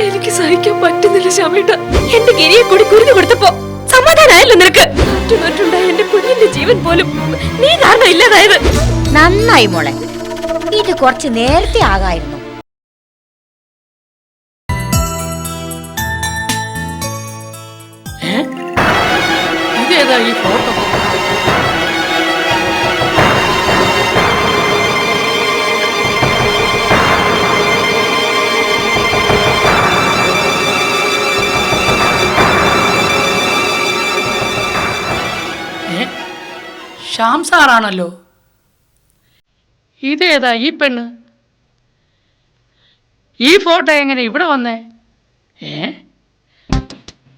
എനിക്ക് സഹിക്കാൻ പറ്റുന്നില്ല ശ്യാമേട്ട. എന്റെ ഗിരിയെ കൂടി കുരുതി കൊടുത്തപ്പോ സമാധാനായല്ലോ നിനക്ക്. മറ്റുണ്ടായ എന്റെ കുഞ്ഞിന്റെ ജീവൻ പോലും നീ കാരണം ഇല്ലാതായത്. നന്നായി മോളെ, ഇത് കുറച്ച് നേരത്തെ ആകായിരുന്നു. ഇതേതാ ഈ ഫോട്ടോ? ശ്യാം സാറാണല്ലോ. ഇതേതാ ഈ പെണ്ണ്? ഈ ഫോട്ടോ എങ്ങനെ ഇവിടെ വന്നേ?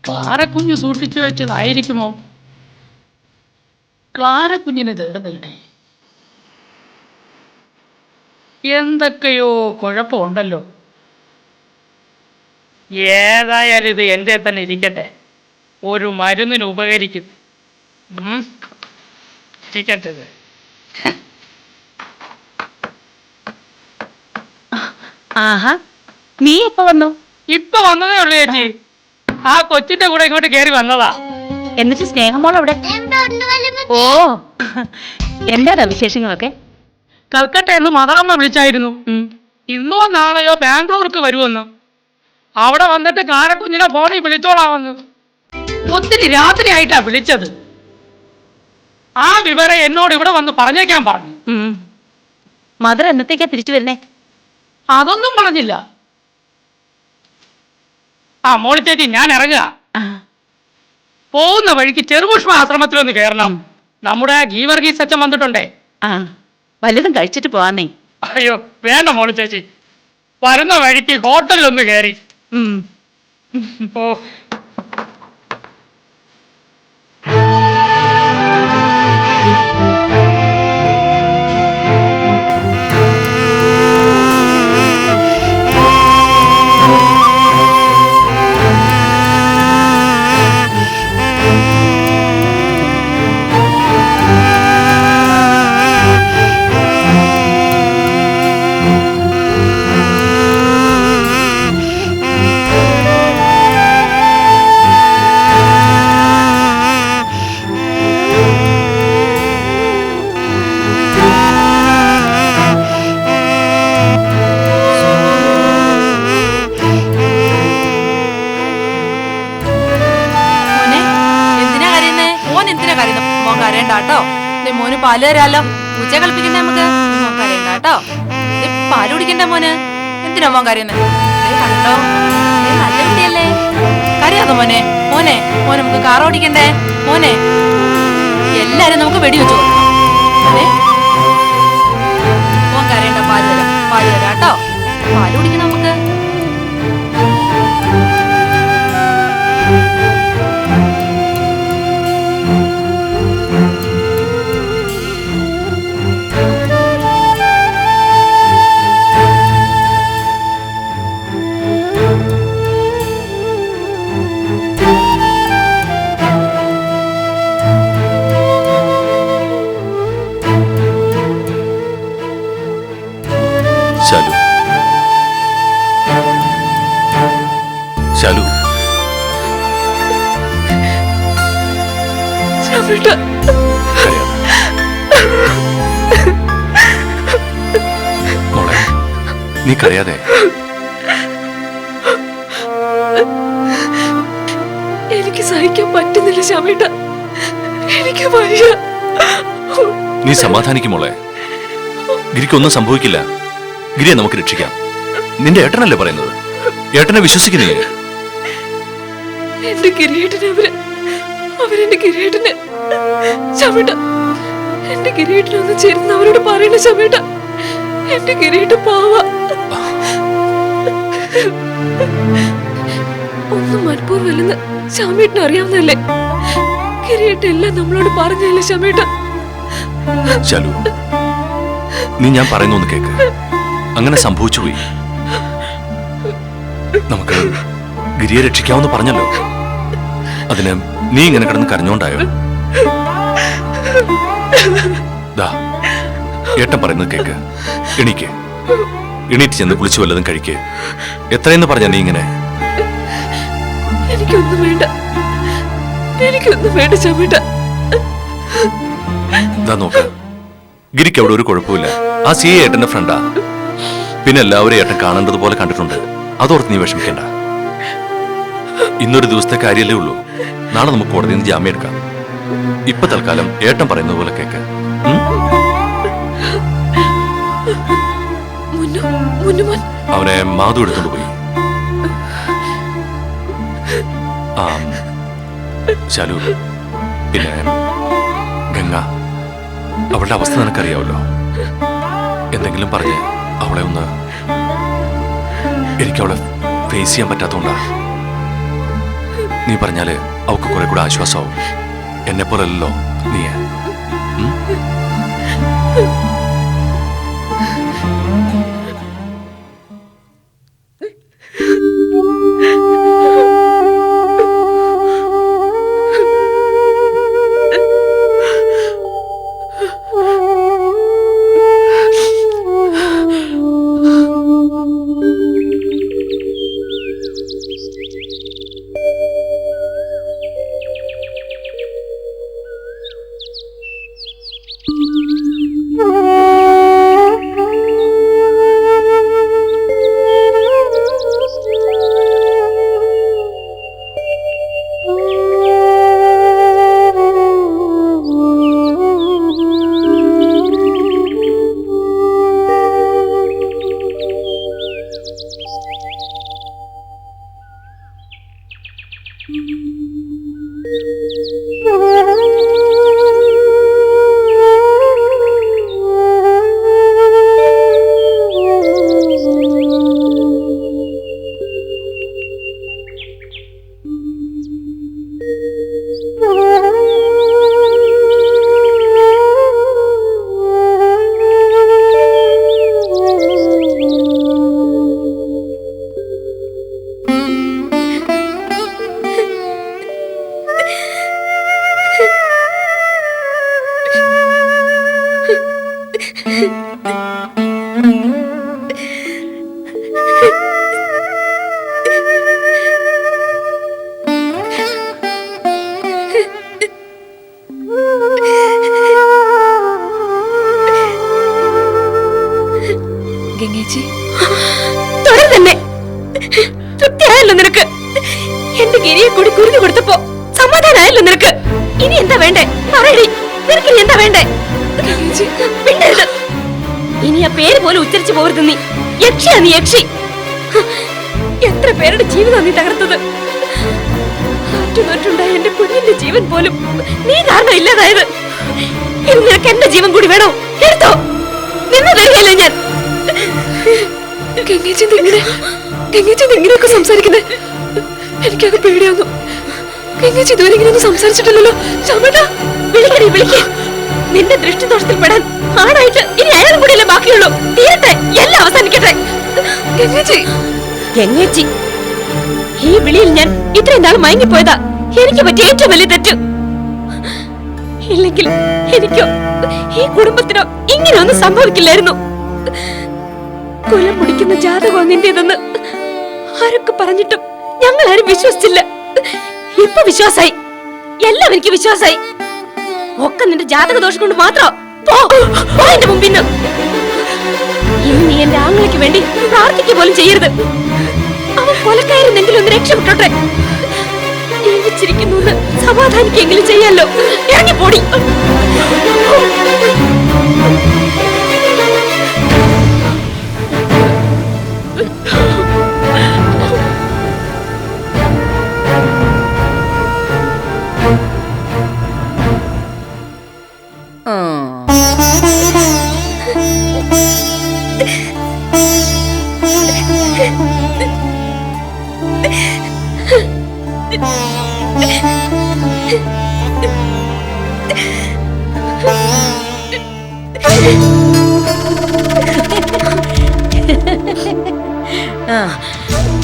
ക്ലാരക്കുഞ്ഞ് സൂക്ഷിച്ചു വെച്ചതായിരിക്കുമോ? ക്ലാരക്കുഞ്ഞിന് തേടുന്നില്ലേ? എന്തൊക്കെയോ കുഴപ്പമുണ്ടല്ലോ. ഏതായാലും ഇത് എൻ്റെ തന്നെ ഇരിക്കട്ടെ, ഒരു മരുന്നിന് ഉപകരിക്കും. ഇരിക്കട്ടെ. ആഹാ, നീ ഇപ്പൊ വന്നു? ഇപ്പൊ വന്നതേ ഉള്ളൂ ചേച്ചി. ആ കൊച്ചിന്റെ കൂടെ ഇങ്ങോട്ട് കയറി വന്നതാ. എന്നിട്ട് സ്നേഹമോൾ അവിടെ? ഓ, എന്താ വിശേഷങ്ങളൊക്കെ? കൽക്കട്ടയെന്ന് മദറമ്മ വിളിച്ചായിരുന്നു. ഇന്നോ നാളെയോ ബാംഗ്ലൂർക്ക് വരുമെന്ന്. അവിടെ വന്നിട്ട് കാരക്കുഞ്ഞിനെ ഫോണിൽ വിളിച്ചോളാമെന്ന്. ഒത്തിരി രാത്രിയായിട്ടാ വിളിച്ചത്. ആ വിവരം എന്നോട് ഇവിടെ വന്ന് പറഞ്ഞേക്കാൻ പറഞ്ഞു. മദർ എന്നത്തേക്കാ തിരിച്ചു വരുന്നേ? അതൊന്നും പറഞ്ഞില്ല. ആ മോളി ചേച്ചി, ഞാൻ ഇറങ്ങുക. പോകുന്ന വഴിക്ക് ചെറുപുഷ്പ ആശ്രമത്തിലൊന്ന് കയറണം. നമ്മുടെ ഗീവർഗീസ് അച്ഛൻ വന്നിട്ടുണ്ടേ. വല്ലതും കഴിച്ചിട്ട് പോവാന്നേ. അയ്യോ വേണ്ട മോളി ചേച്ചി, വരുന്ന വഴിക്ക് ഹോട്ടലിലൊന്ന് കയറി. ഓ, കരയണ്ടാട്ടോ. മോന് പാല് തരാലോ. പൂച്ച കളിപ്പിക്കണ്ടേ നമുക്ക്? മോൻ കരയണ്ടാട്ടോ. പാല് കുടിക്കണ്ടേ മോന്? എന്തിനാ മോൻ കരയുന്നത്? കണ്ടോ, നല്ല കുട്ടിയല്ലേ. കരയാതോ മോനെ? മോനെ മോനെ നമുക്ക് കാർ ഓടിക്കണ്ടേ? മോനെ, എല്ലാരും നമുക്ക് വെടിവെച്ചു കൊടുക്കണം. മോനെ, മോൻ കരയണ്ട. പാല് തരാട്ടോ. പാല് കുടിക്കണം നമുക്ക്. ശാലു, മോളെ, നീ കരയാതെ. എനിക്ക് സഹിക്കാൻ പറ്റുന്നില്ല ശ്യാമേട്ട, എനിക്ക് വയ്യ. നീ സമാധാനിക്കും മോളെ. ഗിരിക്കൊന്നും സംഭവിക്കില്ല. ഗിരിയെ നമുക്ക് രക്ഷിക്കാം. നിന്റെ ഏട്ടനല്ലേ പറയുന്നത്? ഏട്ടനെ വിശ്വസിക്കുന്നേ. എന്റെ ഗിരിയേട്ടനെ അവരെന്റെ ഗിരിയേട്ടനെ ശ്യാമേട്ട, എന്റെ ഗിരിയേട്ടനൊന്ന് ചേരുന്ന അവരോട് പറയണ ശ്യാമേട്ട. എന്റെ ഗിരിയേട്ട പാവ. ഒന്നും മനഃപൂർവ്വമല്ലെന്ന് ശ്യാമേട്ടന് അറിയാവുന്നല്ലേ. ഗിരിയേട്ട എല്ലാം നമ്മളോട് പറഞ്ഞല്ലേ ശ്യാമേട്ട. ശാലു, നീ ഞാൻ പറയുന്നൊന്ന് കേക്ക്. അങ്ങനെ സംഭവിച്ചു പോയി. നമുക്ക് ഗിരിയെ രക്ഷിക്കാമെന്ന് പറഞ്ഞല്ലോ. അതിന് നീ ഇങ്ങനെ കിടന്ന് കരഞ്ഞോണ്ടായോ? ദാ, ഏട്ടൻ പറയുന്നത് കേക്ക്. എണീക്ക്. എണീറ്റ് ചെന്ന് കുളിച്ചു വല്ലതും കഴിക്ക്. എത്രയെന്ന് പറഞ്ഞ നീ ഇങ്ങനെ എനിക്കൊന്നും വേണ്ട, എനിക്കൊന്നും വേണ്ട ചാമേട്ട. ഇതാ നോക്ക്, ഗിരിക്ക് അവിടെ ഒരു കുഴപ്പമില്ല. ആ സി ഏട്ടന്റെ ഫ്രണ്ടാ. പിന്നെ എല്ലാവരും ഏട്ടൻ കാണേണ്ടതുപോലെ കണ്ടിട്ടുണ്ട്. അതോർത്ത് നീ വിഷമിക്കണ്ട. ഇന്നൊരു ദിവസത്തെ കാര്യമല്ലേ ഉള്ളൂ. നാളെ നമുക്ക് കോടതിയിൽ നിന്ന് ജാമ്യം എടുക്കാം. ഇപ്പൊ തൽക്കാലം ഏട്ടൻ പറയുന്നത് പോലെ കേക്ക്. അവനെ മാധു എടുത്തോണ്ട് പോയി. ആ ശാലു, പിന്നെ ഗംഗ, അവളുടെ അവസ്ഥ നിനക്കറിയാവല്ലോ. എന്തെങ്കിലും പറഞ്ഞ് അവളെ ഒന്ന്, എനിക്ക് അവളെ ഫേസ് ചെയ്യാൻ പറ്റാത്തോണ്ടാ. നീ പറഞ്ഞാല് അവൾക്ക് കുറെ കൂടെ ആശ്വാസമാവും. എന്നെ പോലല്ലോ നീ. ഗംഗേച്ചി, തുടർ തന്നെ. തൃപ്തിയായല്ലോ നിനക്ക്? എന്റെ ഗിരിയെ കൂടി കുരുതി കൊടുത്തപ്പോ സമാധാനായല്ലോ നിനക്ക്? ഇനി എന്താ വേണ്ടേ? പറയടി, നിനക്ക് ഇനി എന്താ വേണ്ടേ? മിണ്ടരുത്. ഇനി ആ പേര് പോലെ ഉച്ചരിച്ചു പോകരുത്. നീ യക്ഷിയാ, നീ യക്ഷി. എത്ര പേരുടെ ജീവിതം നീ തകർത്തത്. ആറ്റുനോറ്റുണ്ടായ എന്റെ കുഞ്ഞിന്റെ ജീവൻ പോലും നീ കാരണം ഇല്ലാതായത്. ഇനി നിനക്ക് എന്റെ ജീവൻ കൂടി വേണോ? എടുത്തോ, നിന്ന് തരികയല്ലേ ഞാൻ. ഇങ്ങനെയൊക്കെ സംസാരിക്കുന്നേ എനിക്കത് പേടിയാവുന്നു. ഗംഗേച്ചി ഇതുവരെ ഇങ്ങനെയൊന്നും സംസാരിച്ചിട്ടില്ലല്ലോ. വിളിക്കടി, വിളിക്ക. നിന്റെ ദൃഷ്ടിദോഷത്തിൽ പെടാൻ ആണായിട്ട് ഇനി അയാളും കൂടിയല്ലേ ബാക്കിയുള്ളൂ. തീരട്ടെ, എല്ലാം അവസാനിക്കട്ടെ. ഗംഗേച്ചി, ഈ വിളിയിൽ ഞാൻ ഇത്രയും നാൾ മയങ്ങിപ്പോയതാ എനിക്ക് പറ്റിയ ഏറ്റവും വലിയ തെറ്റ്. ഇല്ലെങ്കിൽ എനിക്കോ ഈ കുടുംബത്തിനോ ഇങ്ങനെയൊന്നും സംഭവിക്കില്ലായിരുന്നു. കൊലം മുടിക്കുന്ന ജാതകം നിന്റേതെന്ന് ആരൊക്കെ പറഞ്ഞിട്ടും ഞങ്ങൾ ആരും വിശ്വസിച്ചില്ല. ഇപ്പൊ വിശ്വാസായി, എല്ലാം എനിക്ക് വിശ്വാസായി. ഒക്കെ നിന്റെ ജാതക ദോഷം കൊണ്ട് മാത്രം. എന്റെ മുമ്പിന്ന് ഇനി നീ എന്റെ ആങ്ങളയ്ക്ക് വേണ്ടി പ്രാർത്ഥിക്കുക പോലും ചെയ്യരുത്. അവൻ കൊലക്കായിരുന്നെങ്കിലും ഒന്ന് രക്ഷപ്പെട്ടോട്ടെ. ജീവിച്ചിരിക്കുന്നു സമാധാനിക്കെങ്കിലും ചെയ്യാലോ. ഇറങ്ങിപ്പോടി.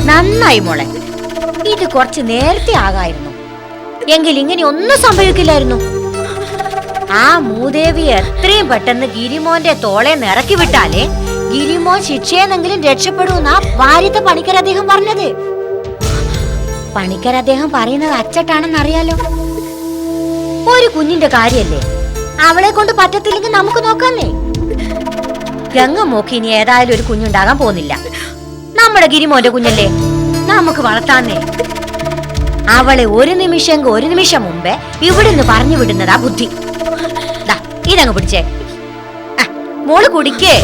നന്നായി മോളെ, ഇത് കുറച്ച് നേരത്തെ ആകായിരുന്നു എങ്കിൽ ഇങ്ങനെ ഒന്നും സംഭവിക്കില്ലായിരുന്നു. ആ മൂദേവി എത്രയും പെട്ടെന്ന് ഗിരിമോന്റെ തോളെ നിറക്കി വിട്ടാലേ ഗിരിമോൻ ശിക്ഷയെന്നെങ്കിലും രക്ഷപ്പെടൂന്നാ വാര്യത്തെ പണിക്കർ അദ്ദേഹം പറഞ്ഞത്. പണിക്കർ അദ്ദേഹം പറയുന്നത് അച്ചട്ടാണെന്ന് അറിയാലോ. ഒരു കുഞ്ഞിന്റെ കാര്യല്ലേ, അവളെ കൊണ്ട് പറ്റത്തില്ലെങ്കിൽ നമുക്ക് നോക്കാന്നേ. ഗംഗ മോക്ക് ഇനി ഏതായാലും ഒരു കുഞ്ഞുണ്ടാകാൻ പോകുന്നില്ല. നമ്മുടെ ഗിരിമോന്റെ കുഞ്ഞല്ലേ, നമുക്ക് വളർത്താന്നേ. അവളെ ഒരു നിമിഷം മുമ്പേ ഇവിടുന്ന് പറഞ്ഞു വിടുന്നതാ ബുദ്ധി. ഇതങ്ങ് പിടിച്ചേ. മോള് കുടിക്കേ.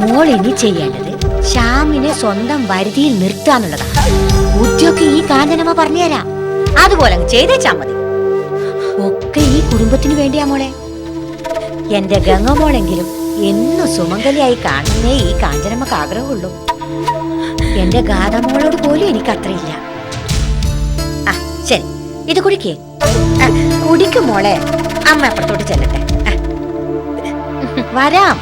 മോൾ ഇനി ചെയ്യേണ്ടത് ശ്യാമിനെ സ്വന്തം വരുതിയിൽ നിർത്താന്നുള്ളതാ. ബുദ്ധിയൊക്കെ ഈ കാഞ്ചനമ്മ പറഞ്ഞുതരാം. അതുപോലെ അങ്ങ് ചെയ്തേച്ചാ മതി. ഒക്കെ ഈ കുടുംബത്തിന് വേണ്ടിയാ മോളെ. എന്റെ ഗംഗമോളെങ്കിലും എന്നും സുമംഗലിയായി കാണുന്നേ ഈ കാഞ്ചനമ്മക്ക് ആഗ്രഹമുള്ളൂ. എന്റെ ഗാഥമോളോട് പോലും എനിക്ക് അത്രയില്ല. ആ ശരി, ഇത് കുടിക്കേ. കുടിക്കും മോളെ. അമ്മ അപ്പുറത്തോട്ട് ചെല്ലട്ടെ. വരാം.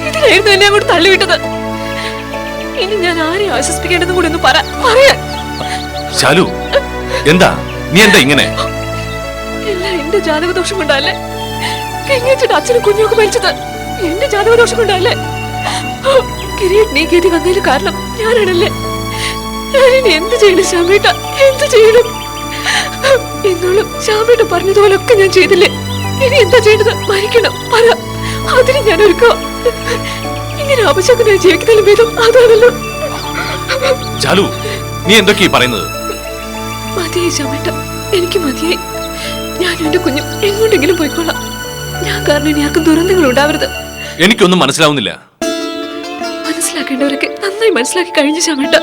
ഇതിനായിരുന്നു എന്നെ അങ്ങോട്ട് തള്ളിവിട്ടത്. ഇനി ഞാൻ ആരെ ആശ്വസിപ്പിക്കേണ്ടതും കൂടെ ഒന്ന് പറയാൻ. ശാലു, എന്താ നീ എന്താ ഇങ്ങനെ? എല്ലാം എന്റെ ജാതകദോഷം കൊണ്ടല്ലേ. കെങ്ങിച്ചിട്ട് അച്ഛനും കുഞ്ഞൊക്കെ മരിച്ചത് എന്റെ ജാതകദോഷം കൊണ്ടല്ലേ. കിരീട്ട് നീ ഗതി വന്നതിന് കാരണം ഞാനാണല്ലേ. ഞാനിനി എന്ത് ചെയ്യണം ശ്യാമേട്ട, എന്ത് ചെയ്യണം? എന്നോളും ശ്യാമേട്ട പറഞ്ഞതുപോലൊക്കെ ഞാൻ ചെയ്തില്ലേ. ഇനി എന്താ ചെയ്യേണ്ടത്? മരിക്കണം, പറ. അതിന് ഞാൻ ഒരുക്കോ. ഇങ്ങനെ അപശകുനായി ജീവിക്കുന്നതിലും ഭേദം അതാണല്ലോ. ചാലു, നീ എന്തൊക്കെയാ പറയുന്നത്? മതിയായി ശ്യാമേട്ട, എനിക്ക് മതിയായി. ഞാനും എന്റെ കുഞ്ഞും എങ്ങോട്ടെങ്കിലും പോയിക്കോളാം. ഞാൻ കാരണം ഇനി ആർക്കും ദുരന്തങ്ങൾ ഉണ്ടാവരുത്. എനിക്കൊന്നും മനസ്സിലാവുന്നില്ല. മനസ്സിലാക്കേണ്ടവരൊക്കെ നന്നായി മനസ്സിലാക്കി കഴിഞ്ഞു ശ്യാമേട്ട.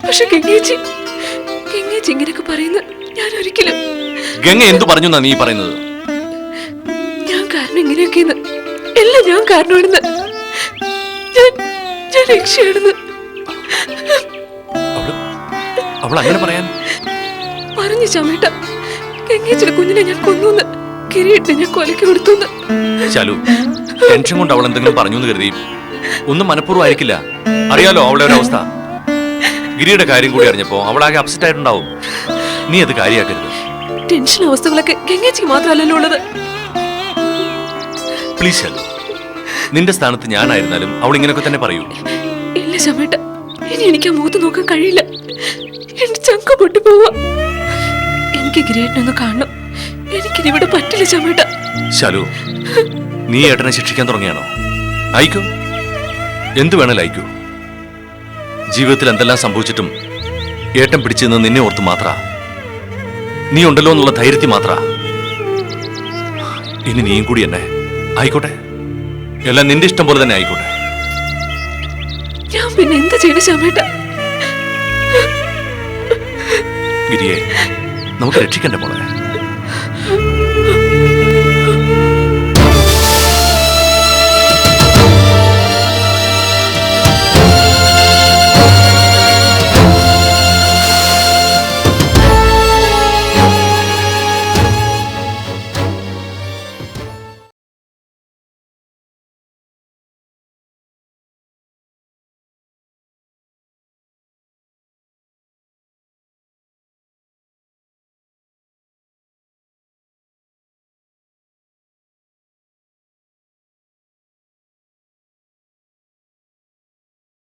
പക്ഷെ ഗംഗേച്ചി ഇങ്ങനെയൊക്കെ പറയുന്ന ഞാൻ ഒരിക്കലും. ഗംഗ എന്തു പറഞ്ഞു നീ പറയുന്നത്? ഞാൻ കാരണം ഇങ്ങനെയൊക്കെയെന്ന്, എല്ലാം ഞാൻ കാരണമാണെന്ന്, ഞാൻ രക്ഷയാണെന്ന്. അവൾ അങ്ങനെ പറയാൻ പറഞ്ഞു ശ്യാമേട്ട. ഗംഗേച്ചിയുടെ കുഞ്ഞിനെ ഞാൻ കൊന്നു, കിരീട്ടിനെ ഞാൻ കൊലക്ക് കൊടുത്തു. ചാലു, ടെൻഷൻ കൊണ്ട് അവൾ എന്തെങ്കിലും പറഞ്ഞു എന്ന് കരുതി ഒന്നും മനഃപൂർവ്വം ആയിരിക്കില്ല. അറിയാലോ അവളുടെ ഒരു അവസ്ഥ. ഗിരിയുടെ കാര്യം കൂടി അറിഞ്ഞപ്പോ അവളാകെ അപ്സെറ്റ് ആയിട്ടുണ്ടാവും. നീ അത് കാര്യമാക്കരുത്. ടെൻഷൻ അവസ്ഥകളൊക്കെ ഗംഗേച്ചിക്ക് മാത്രമല്ലല്ലോ ഉള്ളത്. പ്ലീസ് ചാലു, നിന്റെ സ്ഥാനത്ത് ഞാനായിരുന്നാലും അവൾ ഇങ്ങനെയൊക്കെ തന്നെ പറയൂ. ഇല്ല ശ്യാമേട്ട, ഇനി എനിക്ക് ആ മുഖത്ത് നോക്കാൻ കഴിയില്ല. എന്റെ ചങ്ക പൊട്ടി പോവാ. എനിക്ക് ഗിരീട്ടിനൊന്ന് കാണണം. എനിക്കിനി ഇവിടെ പറ്റില്ല ശ്യാമേട്ട. ശാലു, നീ ഏട്ടനെ ശിക്ഷിക്കാൻ തുടങ്ങിയാണോ? അയക്കൂ, എന്തു വേണേലും അയക്കൂ. ജീവിതത്തിൽ എന്തെല്ലാം സംഭവിച്ചിട്ടും ഏട്ടൻ പിടിച്ചു നിന്ന് നിന്നെ ഓർത്ത് മാത്ര, നീ ഉണ്ടല്ലോ എന്നുള്ള ധൈര്യത്തിൽ മാത്ര. ഇനി നീയും കൂടി എന്നെ ആയിക്കോട്ടെ. എല്ലാം നിന്റെ ഇഷ്ടം പോലെ തന്നെ ആയിക്കോട്ടെ. ഞാൻ പിന്നെ എന്താ ചെയ്യണം ശ്യാമേട്ട? ഗിരിയെ നമുക്ക് രക്ഷിക്കണ്ടേ മോളെ?